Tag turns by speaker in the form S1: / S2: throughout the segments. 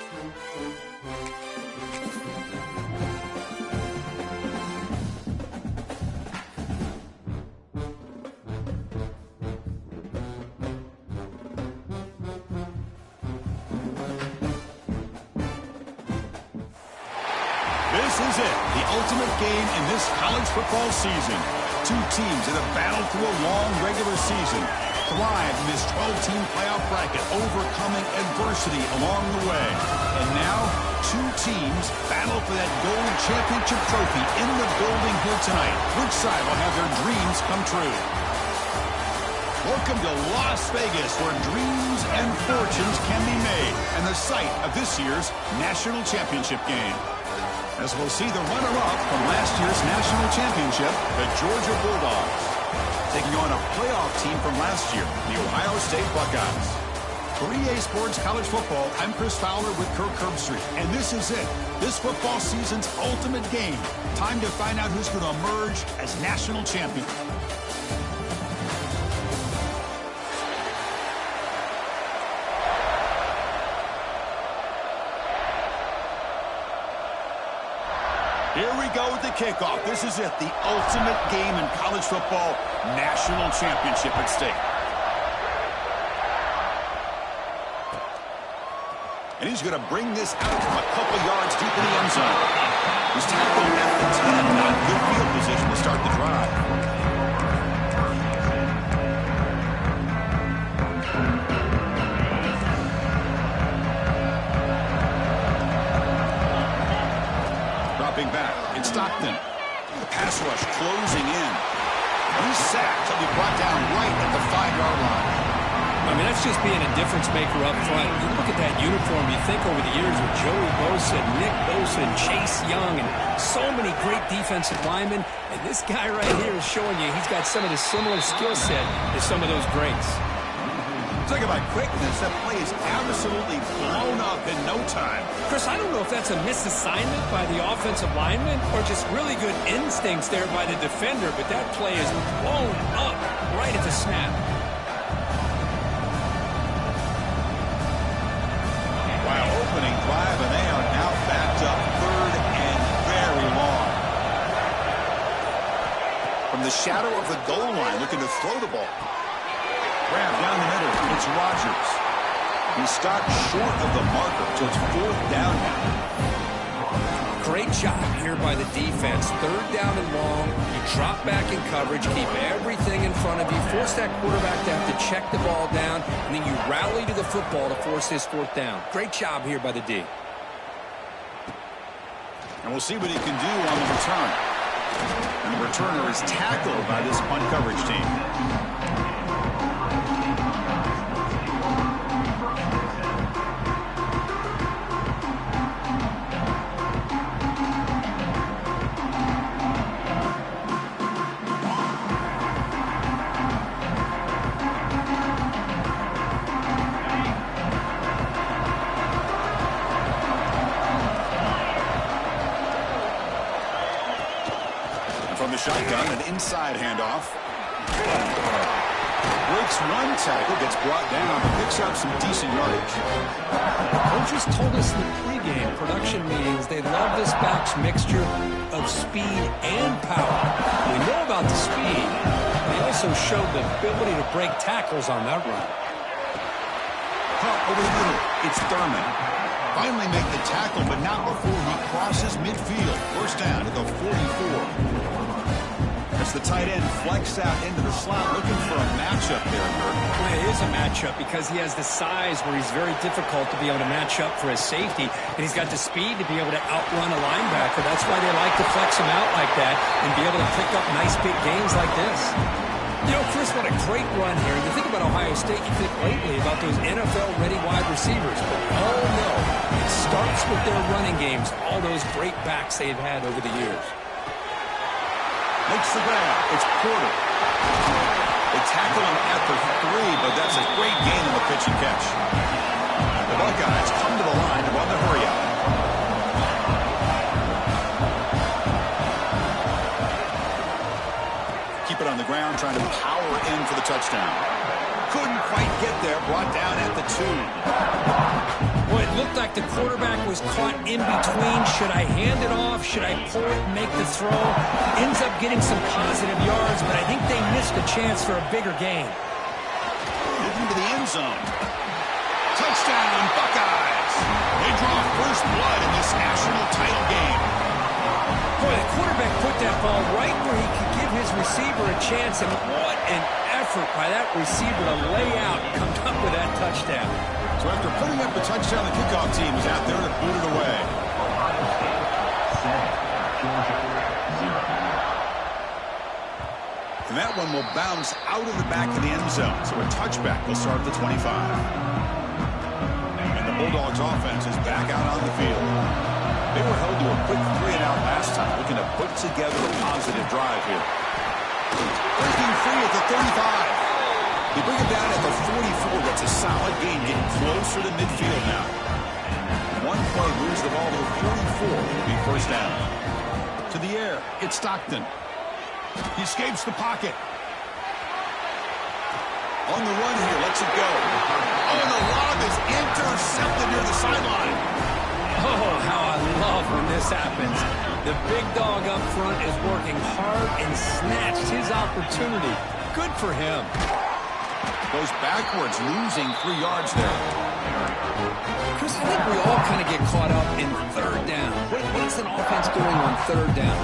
S1: This is it, the ultimate game in this college football season. Two teams that have battled through a long regular season, thrived in this 12-team playoff bracket, overcoming adversity along the way. And now, two teams battle for that gold championship trophy in the building here tonight. Which side will have their dreams come true? Welcome to Las Vegas, where dreams and fortunes can be made, and the site of this year's national championship game. As we'll see the runner-up from last year's national championship, the Georgia Bulldogs, taking on a playoff team from last year, the Ohio State Buckeyes. For EA Sports College Football, I'm Chris Fowler with Kirk Herbstreit, and this is it, this football season's ultimate game. Time to find out who's going to emerge as national champion. Here we go with the kickoff. This is it, the ultimate game in college football, national championship at stake. And he's going to bring this out from a couple yards deep in the end zone. He's tackled at the 10, not good field position to start the drive. Back. It's Stockton. The pass rush closing in. He's sacked. He'll be brought down right at the 5-yard line.
S2: I mean, that's just being a difference maker up front. You look at that uniform, you think over the years with Joey Bosa, Nick Bosa, and Chase Young, and so many great defensive linemen. And this guy right here is showing you he's got some of the similar skill set as some of those greats.
S1: Talk about quickness. That play is absolutely blown up in no time.
S2: Chris, I don't know if that's a misassignment by the offensive lineman or just really good instincts there by the defender, but that play is blown up right at the snap.
S1: While opening drive, and they are now backed up third and very long. From the shadow of the goal line, looking to throw the ball. Grab down the middle. It's Rodgers. He stopped short of the marker, so it's 4th down now.
S2: Great job here by the defense. 3rd down and long. You drop back in coverage, keep everything in front of you, force that quarterback to have to check the ball down, and then you rally to the football to force this 4th down. Great job here by the D.
S1: And we'll see what he can do on the return. And the returner is tackled by this punt coverage team. Shotgun, an inside handoff. Breaks one tackle, gets brought down, but picks up some decent yardage.
S2: The coaches told us in the pregame production meetings they love this back's mixture of speed and power. We know about the speed. They also showed the ability to break tackles on that run.
S1: Pump over the middle. It's Thurman. Finally make the tackle, but not before he crosses midfield. First down to the 44. As the tight end flex out into the slot, looking for a matchup there, Kirk.
S2: Well, it is a matchup because he has the size where he's very difficult to be able to match up for his safety, and he's got the speed to be able to outrun a linebacker. That's why they like to flex him out like that and be able to pick up nice big gains like this. You know, Chris, what a great run here. You think about Ohio State, you think lately about those NFL-ready wide receivers, but we all know it starts with their running games, all those great backs they've had over the years.
S1: Makes the grab. It's Porter. They tackle him at the 3, but that's a great gain in the pitch and catch. The Buckeyes come to the line to run the hurry up. Keep it on the ground, trying to power in for the touchdown. Couldn't quite get there. Brought down at the 2.
S2: Well, it looked like the quarterback was caught in between. Should I hand it off? Should I pull it and make the throw? Ends up getting some positive yards, but I think they missed a chance for a bigger gain.
S1: Moving to the end zone. Touchdown, Buckeyes. They draw first blood in this national title game.
S2: Boy, the quarterback put that ball right where he could give his receiver a chance, and what an effort by that receiver to lay out and come up with that touchdown.
S1: So after putting up the touchdown, the kickoff team is out there to boot it away. And that one will bounce out of the back of the end zone. So a touchback will start at the 25. And the Bulldogs offense is back out on the field. They were held to a quick 3-and-out last time, looking to put together a positive drive here. Breaking free at the 35. They bring it down at the 44. That's a solid gain, getting closer to midfield now. One play moves the ball to the 44. It'll be first down. To the air, it's Stockton. He escapes the pocket. On the run here, lets it go. Oh, and the lob is intercepted near the sideline.
S2: Oh, how I love when this happens. The big dog up front is working hard and snatched his opportunity. Good for him.
S1: Goes backwards, losing 3 yards there.
S2: Chris, I think we all kind of get caught up in third down. What is an offense doing on third down?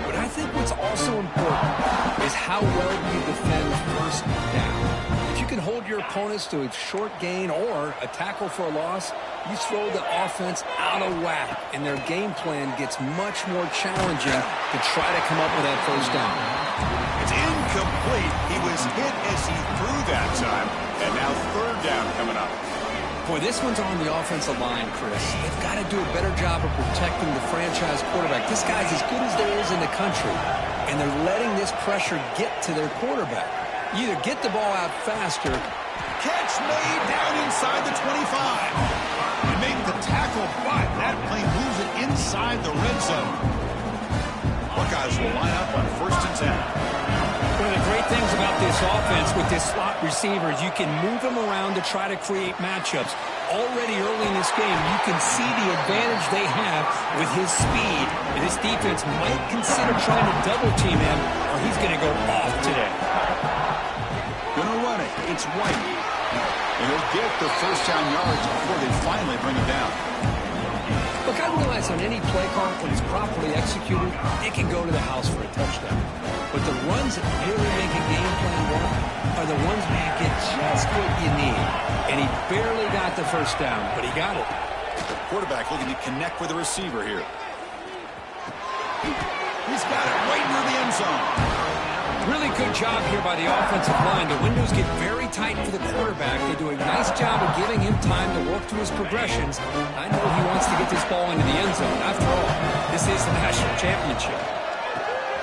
S2: But I think what's also important is how well you defend first down. If you can hold your opponents to a short gain or a tackle for a loss, you throw the offense out of whack, and their game plan gets much more challenging to try to come up with that first down.
S1: It's incomplete. He was hit as he threw that time, and now third down coming up.
S2: Boy, this one's on the offensive line, Chris. They've got to do a better job of protecting the franchise quarterback. This guy's as good as there is in the country, and they're letting this pressure get to their quarterback. You either get the ball out faster.
S1: Catch made down inside the 25. And make the tackle, but that plane moves it inside the red zone. Buckeyes will line up on 1st and 10.
S2: One of the great things about this offense with this slot receiver is you can move them around to try to create matchups. Already early in this game, you can see the advantage they have with his speed. And this defense might consider trying to double team him, or he's going to go off today.
S1: Gonna run it. It's White. And he'll get the first down yards before they finally bring him down.
S2: Look, I realize on any play call, when it's properly executed, it can go to the house for a touchdown. But the runs that really make a game plan work are the ones where you get just what you need. And he barely got the first down, but he got it.
S1: The quarterback looking to connect with the receiver here. He's got it right near the end zone.
S2: Really good job here by the offensive line. The windows get very tight for the quarterback. They do a nice job of giving him time to work through his progressions. I know he wants to get this ball into the end zone. After all, this is the national championship.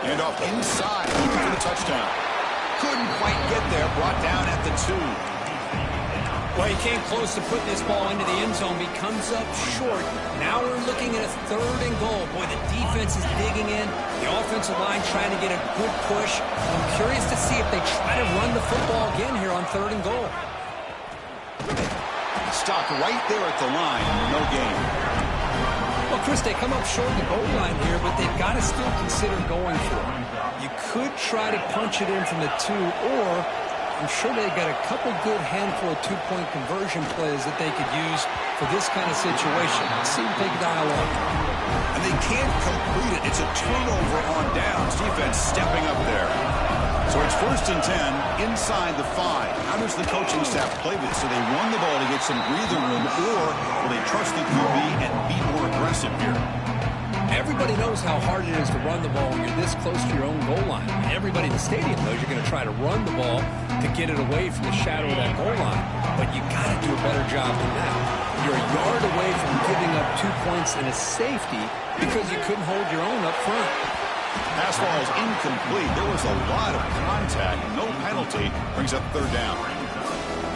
S1: And off inside, looking for the touchdown. Couldn't quite get there, brought down at the 2.
S2: Well, he came close to putting this ball into the end zone, but he comes up short. Now we're looking at a 3rd and goal. Boy, the defense is digging in. The offensive line trying to get a good push. I'm curious to see if they try to run the football again here on 3rd and goal.
S1: Stopped right there at the line. No gain.
S2: Well, Chris, they come up short of the goal line here, but they've got to still consider going for it. You could try to punch it in from the 2, or I'm sure they've got a couple good handful of 2-point conversion plays that they could use for this kind of situation. Let's see if they can dial up.
S1: And they can't complete it. It's a turnover on downs. Defense stepping up there. So it's 1st and 10 inside the 5. How does the coaching staff play this? Do they run the ball to get some breathing room, or will they trust the QB and be more aggressive here?
S2: Everybody knows how hard it is to run the ball when you're this close to your own goal line. Everybody in the stadium knows you're going to try to run the ball to get it away from the shadow of that goal line. But you got to do a better job than that. You're a yard away from giving up 2 points and a safety because you couldn't hold your own up front.
S1: Pass ball is incomplete. There was a lot of contact. No penalty. Brings up 3rd down.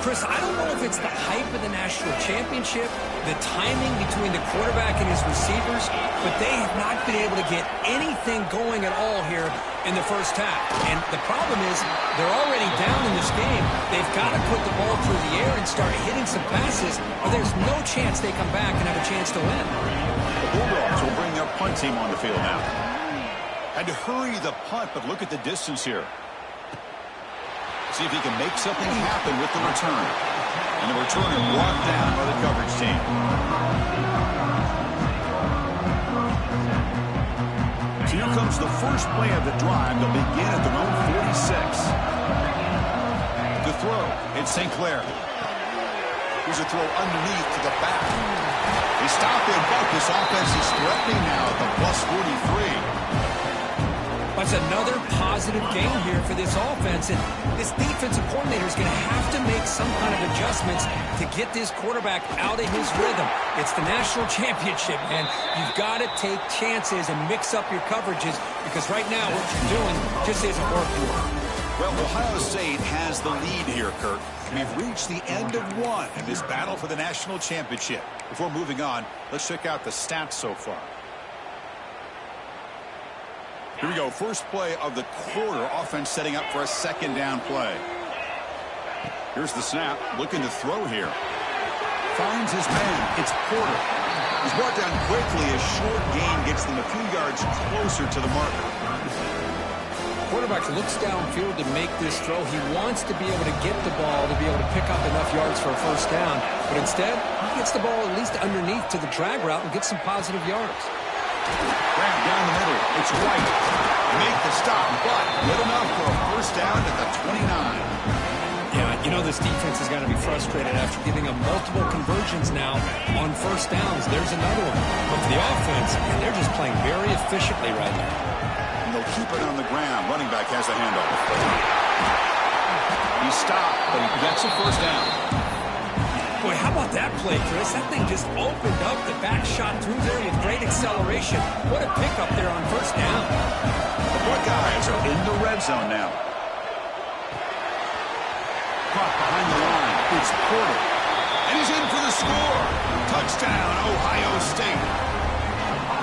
S2: Chris, I don't know if it's the hype of the national championship the timing between the quarterback and his receivers, but they have not been able to get anything going at all here in the first half. And the problem is they're already down in this game. They've got to put the ball through the air and start hitting some passes, or there's no chance they come back and have a chance to win.
S1: The Bulldogs will bring their punt team on the field now. Had to hurry the punt, but look at the distance here. See if he can make something happen with the return. And the returner brought down by the coverage team. So here comes the first play of the drive. They'll begin at their own 46. The throw, it's St. Clair. Here's a throw underneath to the back. They stop in, but this offense is threatening now at the plus 43.
S2: That's another positive game here for this offense, and this defensive coordinator is going to have to make some kind of adjustments to get this quarterback out of his rhythm. It's the national championship, and you've got to take chances and mix up your coverages, because right now what you're doing just isn't working.
S1: Well, Ohio State has the lead here, Kirk. We've reached the end of one in this battle for the national championship. Before moving on, let's check out the stats so far. Here we go, first play of the quarter. Offense setting up for a second down play. Here's the snap, looking to throw here. Finds his man, it's Porter. He's brought down quickly. A short gain gets them a few yards closer to the marker.
S2: Quarterback looks downfield to make this throw. He wants to be able to get the ball to be able to pick up enough yards for a first down. But instead, he gets the ball at least underneath to the drag route and gets some positive yards.
S1: Grab down the middle. It's White. Make the stop, but good enough for a first down at the 29.
S2: Yeah, you know this defense is going to be frustrated after giving them multiple conversions now on first downs. There's another one. But for the offense, they're just playing very efficiently right now.
S1: And they'll keep it on the ground. Running back has the handoff. He stopped, but he gets a first down.
S2: Boy, how about that play, Chris? That thing just opened up. The back shot through there. He had great acceleration. What a pickup there on first down.
S1: The Buckeyes are in the red zone now. Caught behind the line. It's Porter. And he's in for the score. Touchdown, Ohio State.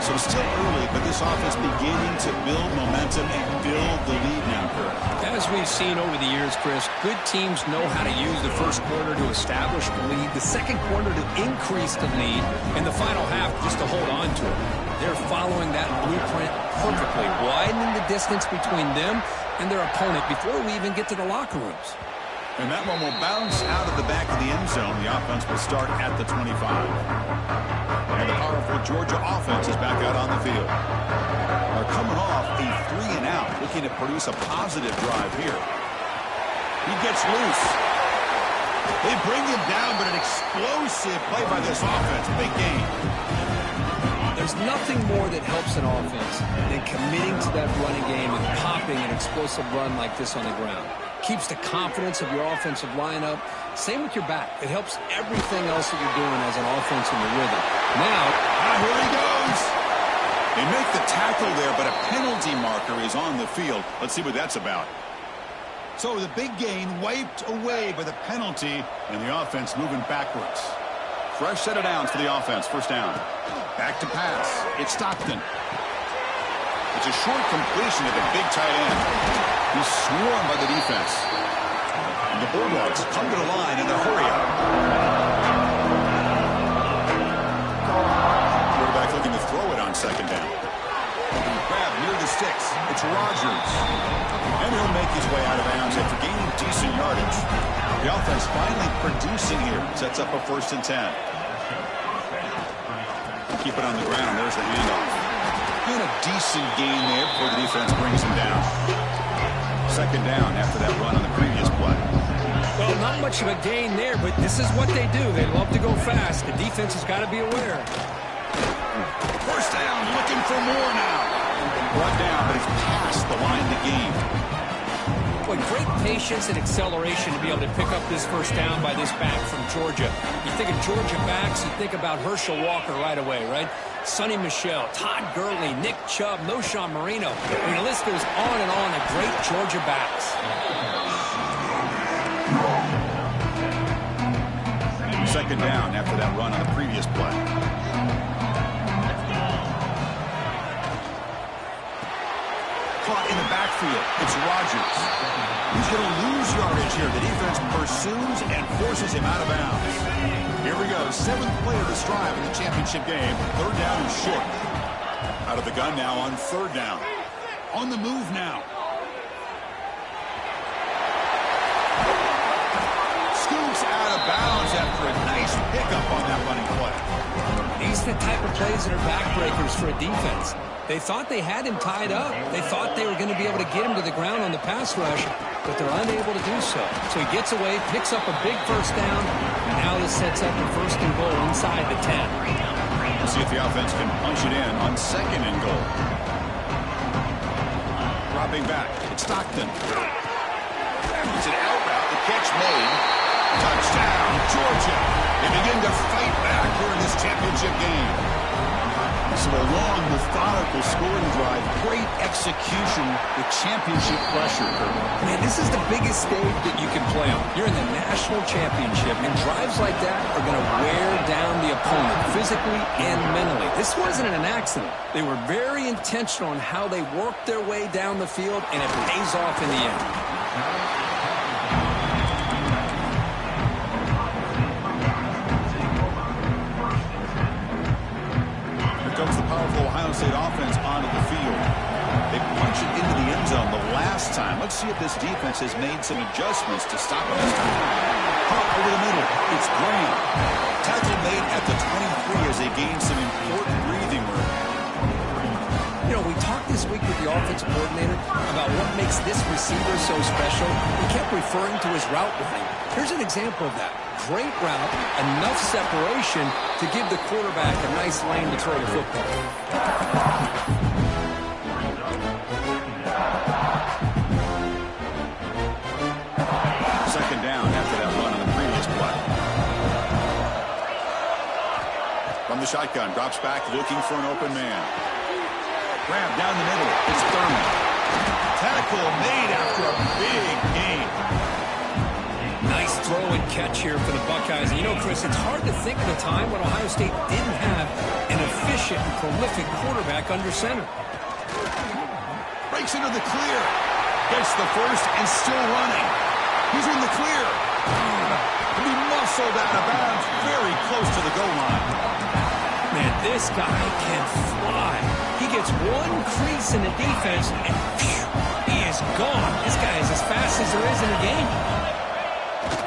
S1: So still early, but this offense beginning to build momentum and build the lead now, Kurt.
S2: As we've seen over the years, Chris, good teams know how to use the first quarter to establish the lead, the second quarter to increase the lead, and the final half just to hold on to it. They're following that blueprint perfectly, widening the distance between them and their opponent before we even get to the locker rooms.
S1: And that one will bounce out of the back of the end zone. The offense will start at the 25. And the powerful Georgia offense is back out on the field. Are coming off a 3-and-out, looking to produce a positive drive here. He gets loose. They bring him down, but an explosive play by this offense. Big game.
S2: There's nothing more that helps an offense than committing to that running game and popping an explosive run like this on the ground. Keeps the confidence of your offensive lineup. Same with your back. It helps everything else that you're doing as an offense in the rhythm. Now,
S1: here he goes. They make the tackle there, but a penalty marker is on the field. Let's see what that's about. So the big gain wiped away by the penalty, and the offense moving backwards. Fresh set of downs for the offense. First down. Back to pass. It's Stockton. It's a short completion to the big tight end. He's swarmed by the defense. And the Bulldogs come to the line in a hurry up. Quarterback looking to throw it on second down. Grab near the sticks. It's Rogers. And he'll make his way out of bounds after gaining decent yardage. The offense finally producing here. Sets up a 1st and 10. Keep it on the ground. There's the handoff. And a decent gain there before the defense brings him down. Second down after that run on the previous play.
S2: Well, not much of a gain there, but this is what they do. They love to go fast. The defense has got to be aware.
S1: First down, looking for more now. Brought down, but it's past the line of the game.
S2: Boy, great patience and acceleration to be able to pick up this first down by this back from Georgia. You think of Georgia backs, you think about Herschel Walker right away, right? Sonny Michel, Todd Gurley, Nick Chubb, Noshawn Marino. I mean, the list goes on and on of great Georgia backs.
S1: Second down after that run on the previous play. Caught in the backfield. It's Rodgers. He's going to lose yardage here. The defense pursues and forces him out of bounds. Here we go. 7th play of this drive in the championship game. 3rd down and short. Out of the gun now on 3rd down. On the move now. Scoops out of bounds after a nice pickup on that running play.
S2: These are the type of plays that are backbreakers for a defense. They thought they had him tied up. They thought they were going to be able to get him to the ground on the pass rush, but they're unable to do so. So he gets away, picks up a big 1st down, and now this sets up a 1st and goal inside the 10.
S1: We'll see if the offense can punch it in on 2nd and goal. Dropping back, it's Stockton. It's an out route, the catch made. Touchdown, Georgia. They begin to fight back here in this championship game. So a long, methodical scoring drive. Great execution with championship pressure.
S2: Man, this is the biggest stage that you can play on. You're in the national championship, and drives like that are going to wear down the opponent physically and mentally. This wasn't an accident. They were very intentional on how they worked their way down the field, and it pays off in the end.
S1: Comes the powerful Ohio State offense onto the field. They punch it into the end zone the last time. Let's see if this defense has made some adjustments to stop it this time. Caught over the middle. It's Graham. Tackle made at the 23 as they gain some important breathing room.
S2: You know, we talked this week with the offensive coordinator about what makes this receiver so special. He kept referring to his route running. Here's an example of that. Great route, enough separation to give the quarterback a nice lane to throw the football.
S1: 2nd down after that run on the previous play. From the shotgun, drops back looking for an open man. Grab down the middle. It's Thurman. Tackle made after a big gain.
S2: Nice throw and catch here for the Buckeyes. And you know, Chris, it's hard to think of a time when Ohio State didn't have an efficient and prolific quarterback under center.
S1: Breaks into the clear. Gets the first and still running. He's in the clear. And he muscled out of bounds very close to the goal line.
S2: Man, this guy can fly. He gets one crease in the defense, and phew, he is gone. This guy is as fast as there is in the game.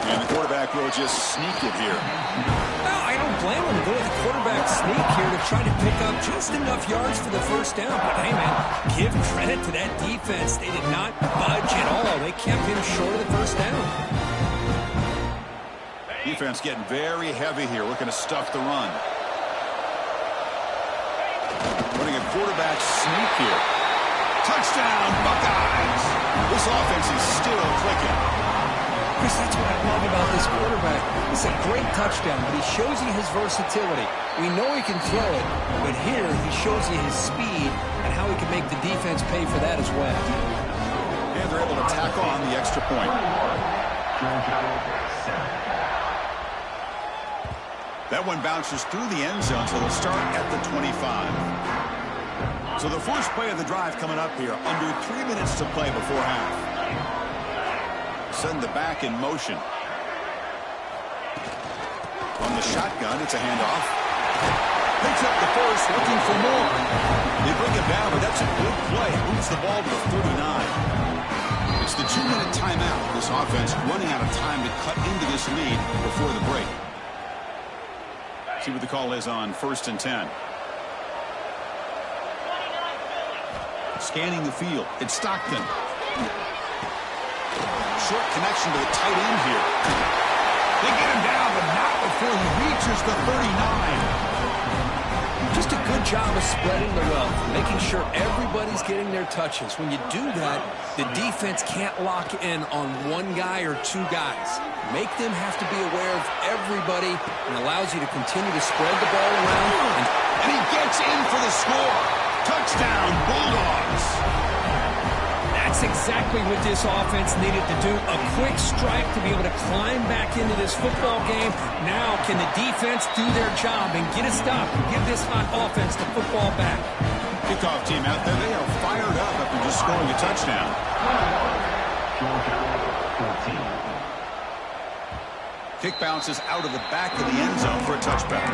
S1: And the quarterback will just sneak it here.
S2: Well, I don't blame him. Go with the quarterback sneak here to try to pick up just enough yards for the 1st down. But, hey, man, give credit to that defense. They did not budge at all. They kept him short of the 1st down.
S1: Defense getting very heavy here, looking to stuff the run. Running a quarterback sneak here. Touchdown, Buckeyes! This offense is still clicking.
S2: Chris, that's what I love about this quarterback. It's a great touchdown, but he shows you his versatility. We know he can throw it, but here he shows you his speed and how he can make the defense pay for that as well.
S1: And they're able to tack on the extra point. That one bounces through the end zone, so they'll start at the 25. So the first play of the drive coming up here, under 3 minutes to play before half. Send the back in motion. From the shotgun, it's a handoff. Picks up the first, looking for more. They bring it down, but that's a good play. Moves the ball to the 39. It's the 2-minute timeout. This offense running out of time to cut into this lead before the break. See what the call is on 1st and 10. Scanning the field. It's Stockton. Short connection to the tight end here. They get him down, but not before he reaches the 39.
S2: Just a good job of spreading the wealth, making sure everybody's getting their touches. When you do that, the defense can't lock in on one guy or two guys. Make them have to be aware of everybody and allows you to continue to spread the ball around.
S1: And he gets in for the score. Touchdown, Bulldogs.
S2: That's That's exactly what this offense needed to do. A quick strike to be able to climb back into this football game. Now can the defense do their job and get a stop and give this hot offense the football back?
S1: Kickoff team out there, they are fired up after just scoring a touchdown. Kick bounces out of the back of the end zone for a touchback.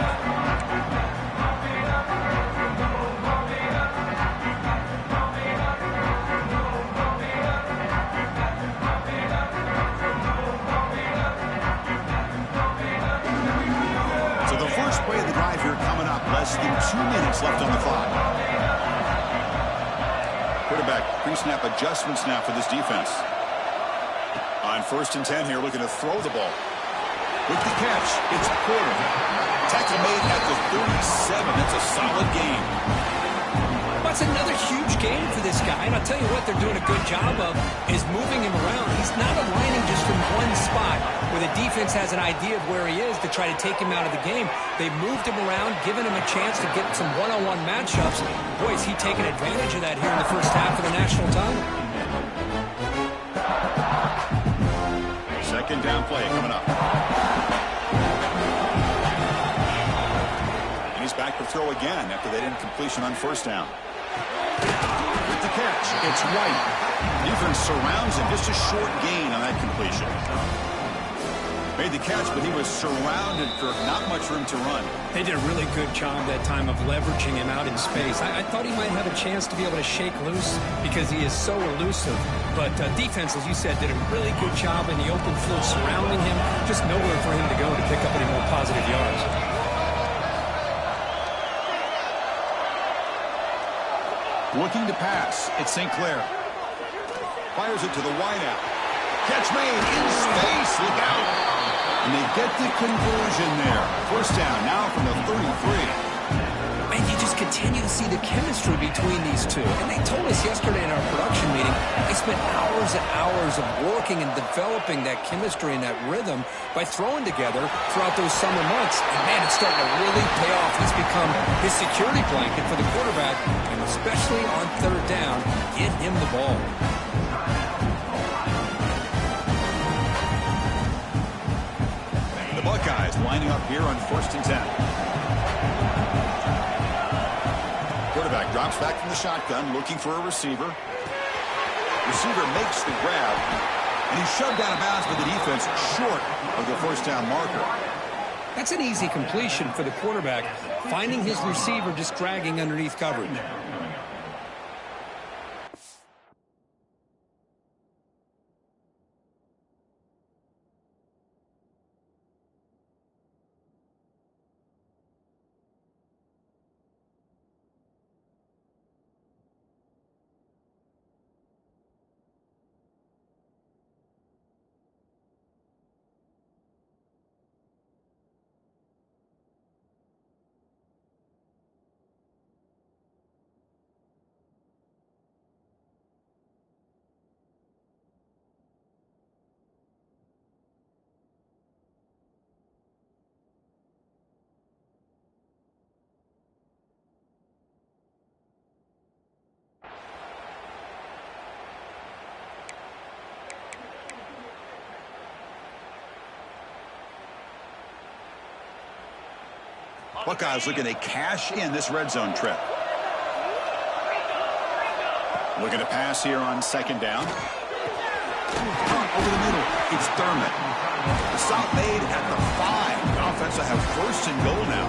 S1: Play of the drive here coming up. Less than 2 minutes left on the clock. Quarterback pre-snap adjustments now for this defense. On 1st and 10 here, looking to throw the ball. With the catch, it's Porter. Tackle made at the 37. That's a solid game.
S2: That's another huge game for this guy, and I'll tell you what they're doing a good job of is moving him around. He's not aligning just in one spot where the defense has an idea of where he is to try to take him out of the game. They've moved him around, given him a chance to get some one-on-one matchups. Boy, is he taking advantage of that here in the first half of the national title.
S1: Second down play coming up. And he's back to throw again after that incompletion on 1st down. With the catch, it's White. Defense surrounds him. Just a short gain on that completion. Made the catch, but he was surrounded for not much room to run.
S2: They did a really good job that time of leveraging him out in space. I thought he might have a chance to be able to shake loose because he is so elusive. But defense, as you said, did a really good job in the open field surrounding him. Just nowhere for him to go to pick up any more positive yards.
S1: Looking to pass. It's St. Clair. Fires it to the wideout. Catch made in space. Look out. And they get the conversion there. 1st down now from the 33.
S2: Man, you just continue to see the chemistry between these two. And they told us yesterday in our production meeting, they spent hours and hours of working and developing that chemistry and that rhythm by throwing together throughout those summer months. And man, it's starting to really pay off. He's become his security blanket for the quarterback, and especially on 3rd down, get him the ball.
S1: The Buckeyes lining up here on 1st and 10. Quarterback drops back from the shotgun, looking for a receiver. Receiver makes the grab, and he's shoved out of bounds by the defense short of the 1st down marker.
S2: That's an easy completion for the quarterback, finding his receiver just dragging underneath coverage.
S1: Buckeyes looking to cash in this red zone trip. Looking to pass here on 2nd down. Over the middle, it's Thurman. The stop made at the 5. The offense will have 1st and goal now.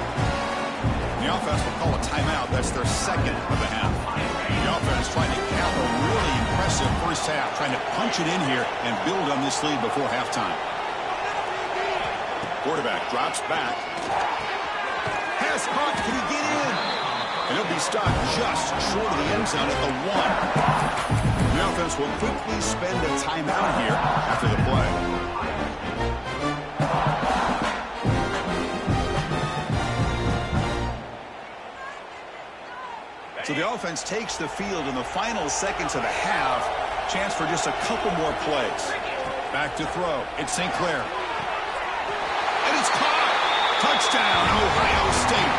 S1: The offense will call a timeout. That's their 2nd of the half. The offense trying to cap a really impressive first half, trying to punch it in here and build on this lead before halftime. Quarterback drops back. Pass caught. Can he get in? And he'll be stopped just short of the end zone at the 1. The offense will quickly spend a timeout here after the play. So the offense takes the field in the final seconds of the half. Chance for just a couple more plays. Back to throw. It's St. Clair. And it's caught. Touchdown, Ohio State.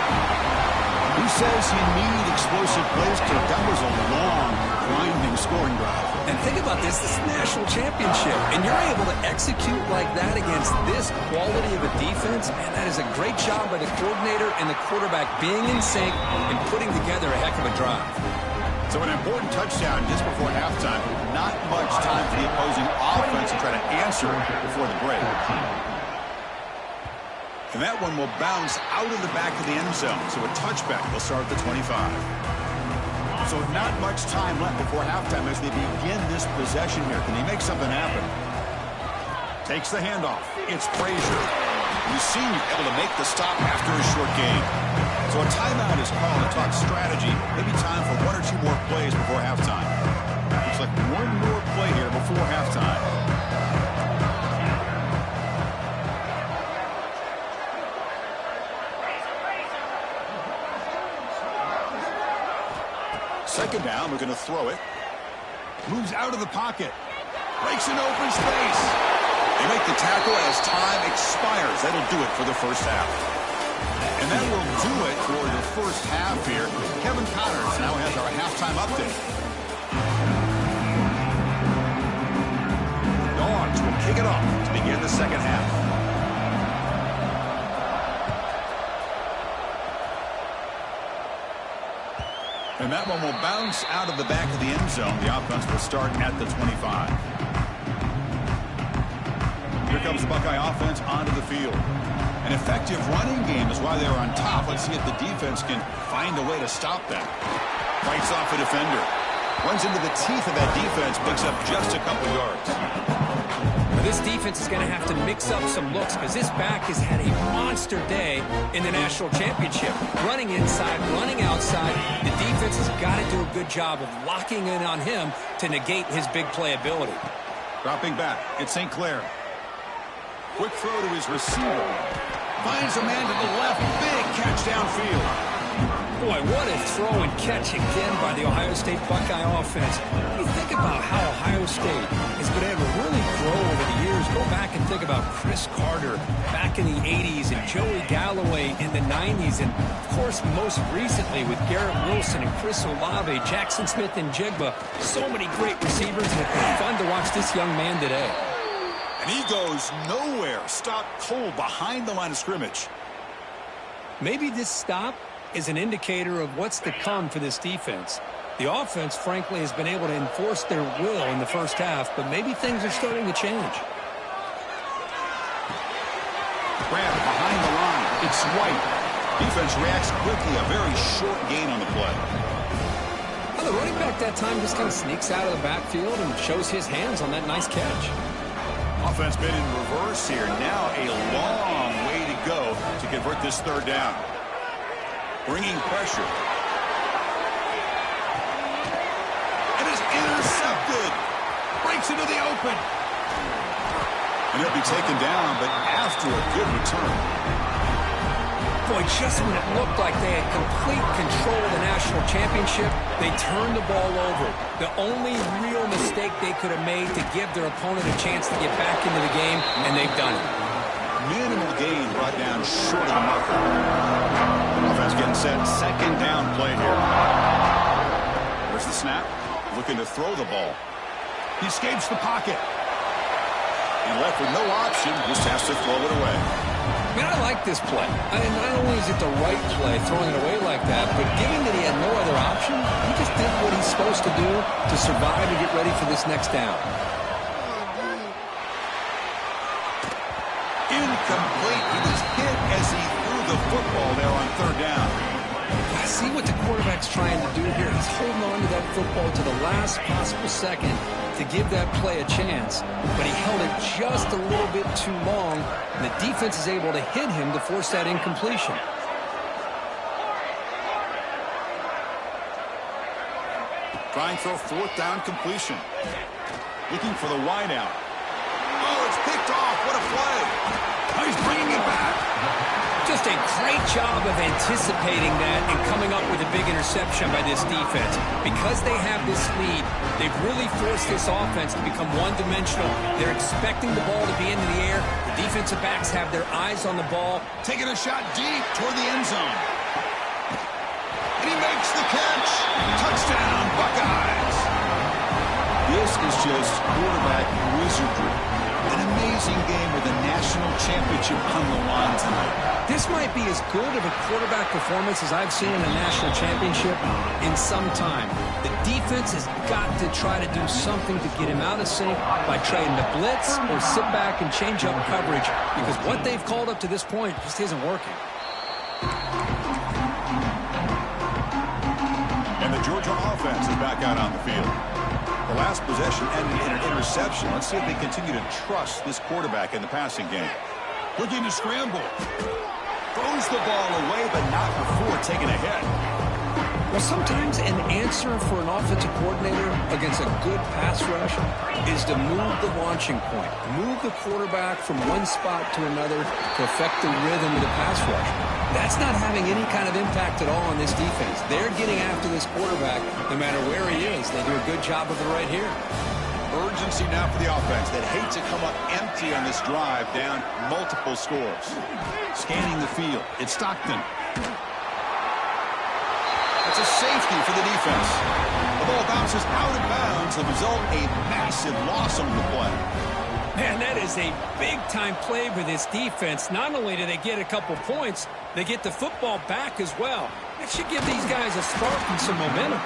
S1: says you need explosive plays, Kirk. That was a long, grinding scoring drive.
S2: And think about this. This is a national championship, and you're able to execute like that against this quality of a defense, man, that is a great job by the coordinator and the quarterback being in sync and putting together a heck of a drive.
S1: So an important touchdown just before halftime. Not much time for the opposing offense to try to answer before the break. And that one will bounce out of the back of the end zone. So a touchback will start at the 25. So not much time left before halftime as they begin this possession here. Can he make something happen? Takes the handoff. It's Frazier. We've seen you able to make the stop after a short game. So a timeout is called to talk strategy. Maybe time for one or two more plays before halftime. Looks like one more play here before halftime. Second down, we're going to throw it. Moves out of the pocket. Breaks an open space. They make the tackle as time expires. That'll do it for the first half. And that will do it for the first half here. Kevin Connors now has our halftime update. Dogs will kick it off to begin the second half. And that one will bounce out of the back of the end zone. The offense will start at the 25. Here comes the Buckeye offense onto the field. An effective running game is why they are on top. Let's see if the defense can find a way to stop that. Fights off a defender. Runs into the teeth of that defense. Picks up just a couple yards.
S2: This defense is going to have to mix up some looks because this back has had a monster day in the national championship. Running inside, running outside. The defense has got to do a good job of locking in on him to negate his big play ability.
S1: Dropping back, it's St. Clair. Quick throw to his receiver. Finds a man to the left. Big catch downfield.
S2: Boy, what a throw and catch again by the Ohio State Buckeye offense. When you think about how Ohio State has been able to really grow over the years, go back and think about Chris Carter back in the 80s and Joey Galloway in the 90s, and, of course, most recently with Garrett Wilson and Chris Olave, Jackson Smith and Jigba. So many great receivers, and it's been fun to watch this young man today.
S1: And he goes nowhere. Stopped cold behind the line of scrimmage.
S2: Maybe this stop is an indicator of what's to come for this defense. The offense, frankly, has been able to enforce their will in the first half, but maybe things are starting to change.
S1: Grab behind the line. It's White. Defense reacts quickly. A very short gain on the play.
S2: Well, the running back that time just kind of sneaks out of the backfield and shows his hands on that nice catch.
S1: Offense been in reverse here. Now a long way to go to convert this third down. Bringing pressure. It is intercepted. Breaks into the open. And he'll be taken down, but after a good return.
S2: Boy, just when it looked like they had complete control of the national championship, they turned the ball over. The only real mistake they could have made to give their opponent a chance to get back into the game, and they've done it.
S1: Minimal gain brought down short of the marker. Offense getting set. Second down play here. There's the snap. Looking to throw the ball. He escapes the pocket. And left with no option. Just has to throw it away.
S2: I mean, I like this play. Not only is it the right play, throwing it away like that, but given that he had no other option, he just did what he's supposed to do to survive and get ready for this next down.
S1: Incomplete. He was hit as he threw the football there on third down.
S2: I see what the quarterback's trying to do here. He's holding on to that football to the last possible second to give that play a chance, but he held it just a little bit too long, and the defense is able to hit him to force that incompletion.
S1: Trying for a fourth down completion. Looking for the wide out. Oh, it's picked off. What a play. Oh, he's bringing it back.
S2: Just a great job of anticipating that and coming up with a big interception by this defense. Because they have this lead, they've really forced this offense to become one-dimensional. They're expecting the ball to be into the air. The defensive backs have their eyes on the ball.
S1: Taking a shot deep toward the end zone. the catch. Touchdown, Buckeyes. This is just quarterback wizardry. An amazing game with a national championship on the line tonight.
S2: This might be as good of a quarterback performance as I've seen in a national championship in some time. The defense has got to try to do something to get him out of sync by trying to blitz or sit back and change up coverage, because what they've called up to this point just isn't working.
S1: And the Georgia offense is back out on the field. The last possession ended in an interception. Let's see if they continue to trust this quarterback in the passing game. Looking to scramble. Throws the ball away, but not before taking a hit.
S2: Well, sometimes an answer for an offensive coordinator against a good pass rush is to move the launching point, move the quarterback from one spot to another to affect the rhythm of the pass rush. That's not having any kind of impact at all on this defense. They're getting after this quarterback no matter where he is. They do a good job of it right here.
S1: Urgency now for the offense that hate to come up empty on this drive, down multiple scores. Scanning the field, it's Stockton. That's a safety for the defense. The ball bounces out of bounds. The result, a massive loss on the play.
S2: Man, that is a big-time play for this defense. Not only do they get a couple points, they get the football back as well. That should give these guys a spark and some momentum.